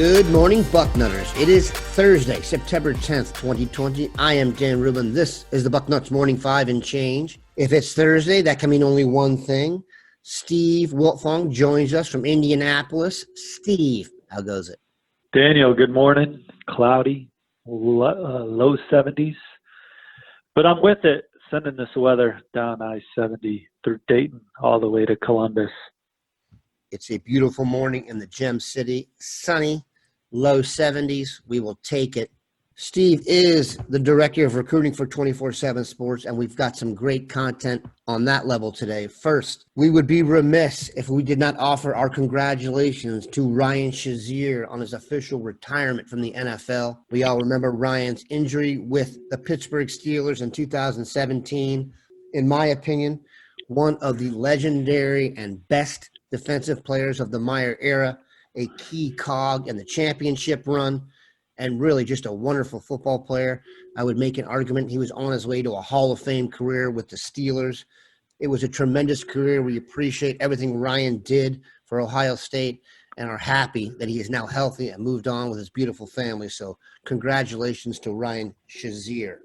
Good morning, Bucknutters. It is Thursday, September 10th, 2020. I am Dan Rubin. This is the Bucknuts Morning 5 and Change. If it's Thursday, that can mean only one thing. Steve Wiltfong joins us from Indianapolis. Steve, how goes it? Daniel, good morning. Cloudy, low 70s. But I'm with it, sending this weather down I-70 through Dayton all the way to Columbus. It's a beautiful morning in the Gem City. Sunny, low 70s. We will take it. Steve is the director of recruiting for 24/7 Sports, and we've got some great content on that level today. First, we would be remiss if we did not offer our congratulations to Ryan Shazier on his official retirement from the NFL. We all remember Ryan's injury with the Pittsburgh Steelers in 2017. In my opinion, one of the legendary and best defensive players of the Meyer era, a key cog in the championship run, and really just a wonderful football player. I would make an argument he was on his way to a Hall of Fame career with the Steelers. It was a tremendous career. We appreciate everything Ryan did for Ohio State and are happy that he is now healthy and moved on with his beautiful family. So congratulations to Ryan Shazier.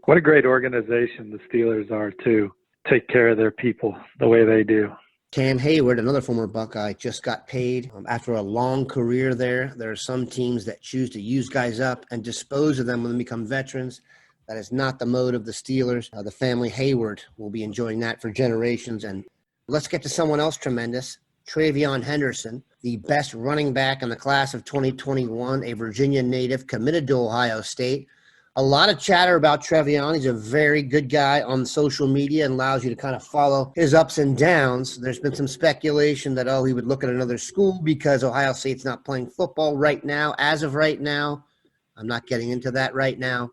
What a great organization the Steelers are, too. Take care of their people the way they do. Cam Hayward, another former Buckeye, just got paid. After a long career there are some teams that choose to use guys up and dispose of them when they become veterans. That is not the mode of the Steelers. The family Hayward will be enjoying that for generations. And let's get to someone else tremendous, Travion Henderson, the best running back in the class of 2021, a Virginia native committed to Ohio State. A lot of chatter about Travion. He's a very good guy on social media and allows you to kind of follow his ups and downs. There's been some speculation that, he would look at another school because Ohio State's not playing football right now. As of right now, I'm not getting into that right now.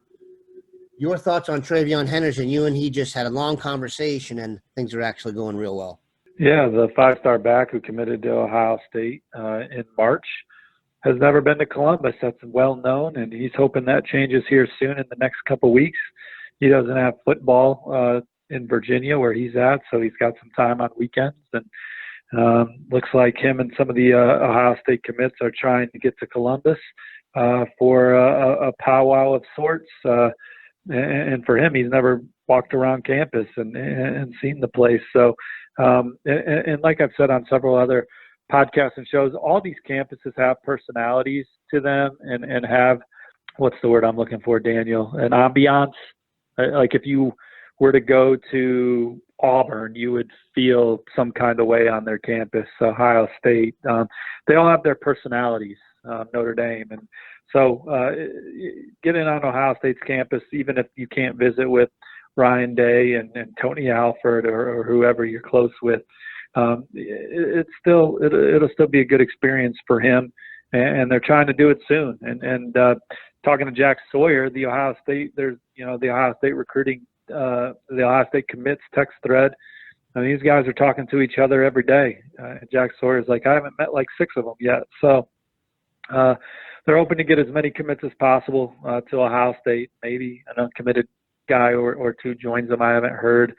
Your thoughts on Travion Henderson? You and he just had a long conversation, and things are actually going real well. Yeah, the five-star back who committed to Ohio State in March has never been to Columbus. That's well known, and he's hoping that changes here soon in the next couple of weeks. He doesn't have football in Virginia where he's at, so he's got some time on weekends. And looks like him and some of the Ohio State commits are trying to get to Columbus for a powwow of sorts. And for him, he's never walked around campus and seen the place. So, and like I've said on several other podcasts and shows, all these campuses have personalities to them and have, what's the word I'm looking for, Daniel, an ambiance. Like if you were to go to Auburn, you would feel some kind of way on their campus. Ohio State, they all have their personalities, Notre Dame. And so getting on Ohio State's campus, even if you can't visit with Ryan Day and Tony Alford or whoever you're close with, it'll still be a good experience for him, and they're trying to do it soon. And talking to Jack Sawyer, the Ohio State recruiting, the Ohio State commits text thread. I mean, these guys are talking to each other every day. Jack Sawyer's like, I haven't met like 6 of them yet. So they're hoping to get as many commits as possible to Ohio State. Maybe an uncommitted guy or 2 joins them. I haven't heard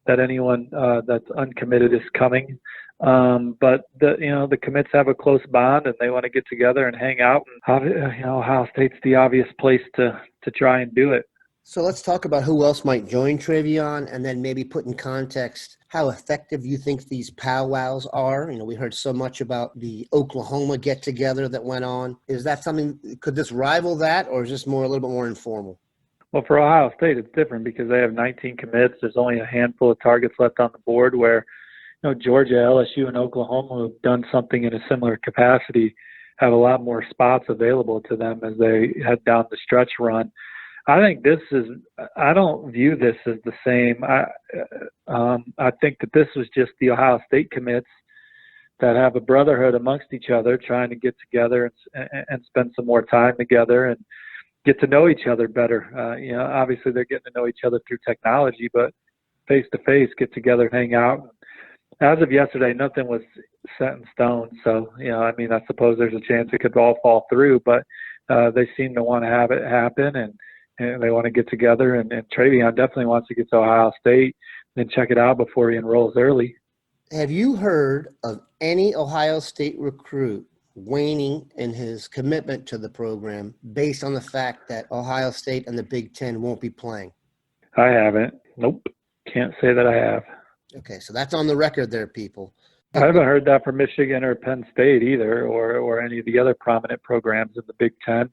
that anyone that's uncommitted is coming. But the commits have a close bond and they want to get together and hang out. And Ohio State's the obvious place to try and do it. So let's talk about who else might join Travion and then maybe put in context how effective you think these powwows are. We heard so much about the Oklahoma get-together that went on. Is that something, could this rival that, or is this a little bit more informal? Well, for Ohio State, it's different because they have 19 commits. There's only a handful of targets left on the board where, Georgia, LSU, and Oklahoma who have done something in a similar capacity have a lot more spots available to them as they head down the stretch run. I don't view this as the same. I think that this was just the Ohio State commits that have a brotherhood amongst each other, trying to get together and spend some more time together and get to know each other better. Obviously they're getting to know each other through technology, but face-to-face, get together and hang out. As of yesterday, nothing was set in stone. So, I suppose there's a chance it could all fall through, but they seem to want to have it happen and they want to get together. And Travion definitely wants to get to Ohio State and check it out before he enrolls early. Have you heard of any Ohio State recruit waning in his commitment to the program based on the fact that Ohio State and the Big Ten won't be playing? I haven't. Nope. Can't say that I have. Okay, so that's on the record there, people. I haven't heard that from Michigan or Penn State either, or any of the other prominent programs in the Big Ten.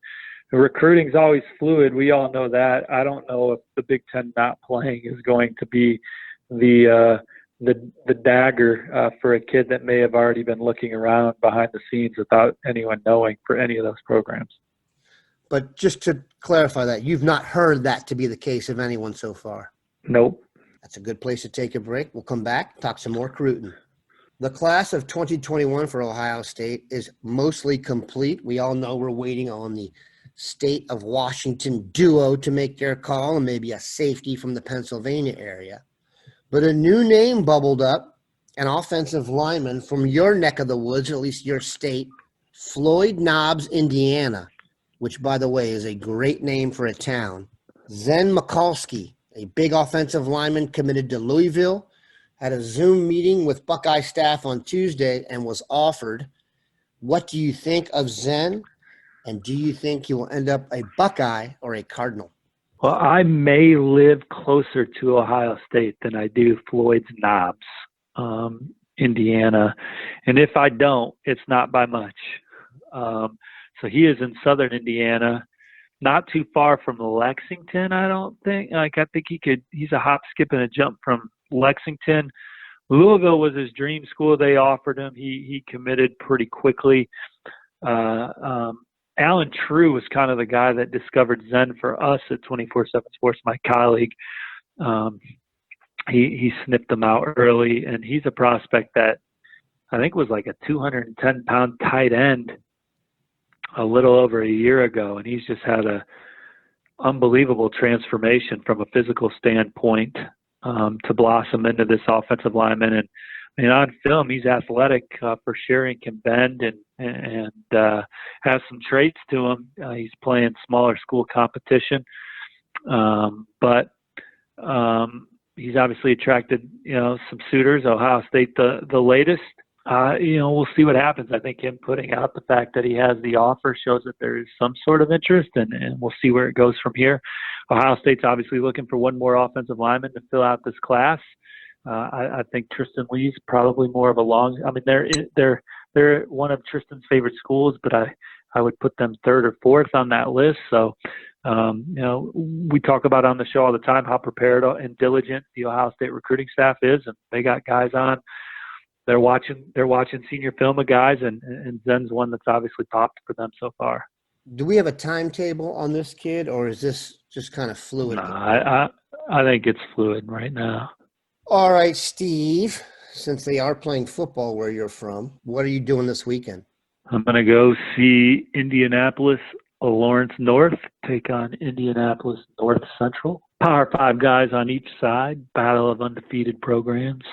The recruiting's always fluid. We all know that. I don't know if the Big Ten not playing is going to be the dagger for a kid that may have already been looking around behind the scenes without anyone knowing for any of those programs. But just to clarify that, you've not heard that to be the case of anyone so far? Nope. That's a good place to take a break. We'll come back, talk some more recruiting. The class of 2021 for Ohio State is mostly complete. We all know we're waiting on the State of Washington duo to make their call and maybe a safety from the Pennsylvania area. But a new name bubbled up, an offensive lineman from your neck of the woods, at least your state, Floyd Knobs, Indiana, which, by the way, is a great name for a town. Zen Mikulski, a big offensive lineman committed to Louisville, had a Zoom meeting with Buckeye staff on Tuesday and was offered. What do you think of Zen? And do you think he will end up a Buckeye or a Cardinal? Well, I may live closer to Ohio State than I do Floyd's Knobs, Indiana. And if I don't, it's not by much. So he is in southern Indiana, not too far from Lexington, I don't think. I think he's a hop, skip, and a jump from Lexington. Louisville was his dream school. They offered him. He committed pretty quickly. Alan True was kind of the guy that discovered Zen for us at 24/7 Sports, my colleague. He sniffed him out early, and he's a prospect that I think was like a 210-pound tight end a little over a year ago, and he's just had a unbelievable transformation from a physical standpoint to blossom into this offensive lineman. And on film, he's athletic for sure and can bend and has some traits to him. He's playing smaller school competition, but he's obviously attracted some suitors. Ohio State, the latest. We'll see what happens. I think him putting out the fact that he has the offer shows that there is some sort of interest, and we'll see where it goes from here. Ohio State's obviously looking for one more offensive lineman to fill out this class. I think Tristan Lee's probably more of a long. I mean, they're one of Tristan's favorite schools, but I would put them third or fourth on that list. So, we talk about on the show all the time how prepared and diligent the Ohio State recruiting staff is, and they got guys on. They're watching senior film of guys, and Zen's one that's obviously popped for them so far. Do we have a timetable on this kid, or is this just kind of fluid? No, I think it's fluid right now. All right, Steve, since they are playing football where you're from, what are you doing this weekend? I'm going to go see Indianapolis Lawrence North take on Indianapolis North Central. Power 5 guys on each side, battle of undefeated programs.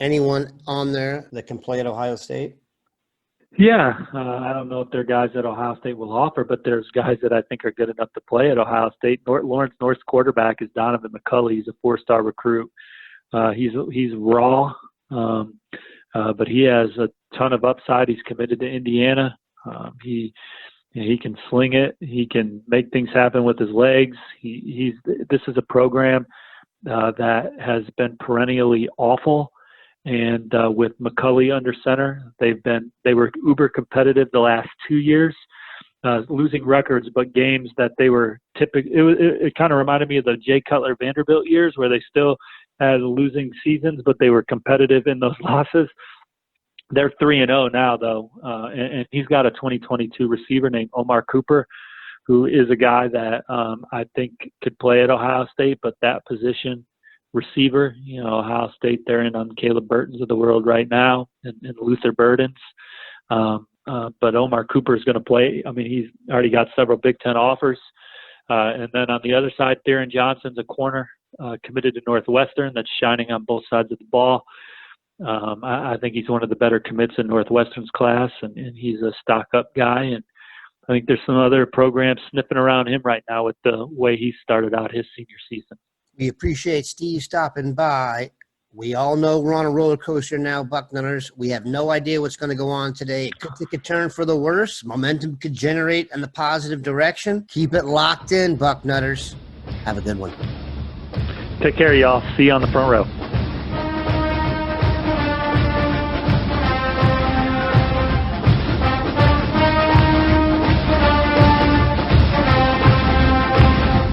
Anyone on there that can play at Ohio State? Yeah, I don't know if there are guys that Ohio State will offer, but there's guys that I think are good enough to play at Ohio State. Lawrence North's quarterback is Donovan McCulley. He's a 4-star recruit. He's raw, but he has a ton of upside. He's committed to Indiana. He can sling it. He can make things happen with his legs. This is a program that has been perennially awful. And with McCulley under center, they were uber competitive the last 2 years, losing records, but games that they were typical. It kind of reminded me of the Jay Cutler Vanderbilt years where they still had losing seasons, but they were competitive in those losses. They're 3-0 now, though, and he's got a 2022 receiver named Omar Cooper, who is a guy that I think could play at Ohio State, but that position. Receiver, Ohio State, they're in on Caleb Burtons of the world right now and Luther Burdens. But Omar Cooper is going to play. I mean, he's already got several Big Ten offers. And then on the other side, Theron Johnson's a corner committed to Northwestern that's shining on both sides of the ball. I think he's one of the better commits in Northwestern's class, and he's a stock-up guy. And I think there's some other programs sniffing around him right now with the way he started out his senior season. We appreciate Steve stopping by. We all know we're on a roller coaster now, Bucknutters. We have no idea what's going to go on today. It could take a turn for the worse. Momentum could generate in the positive direction. Keep it locked in, Bucknutters. Have a good one. Take care, y'all. See you on the front row.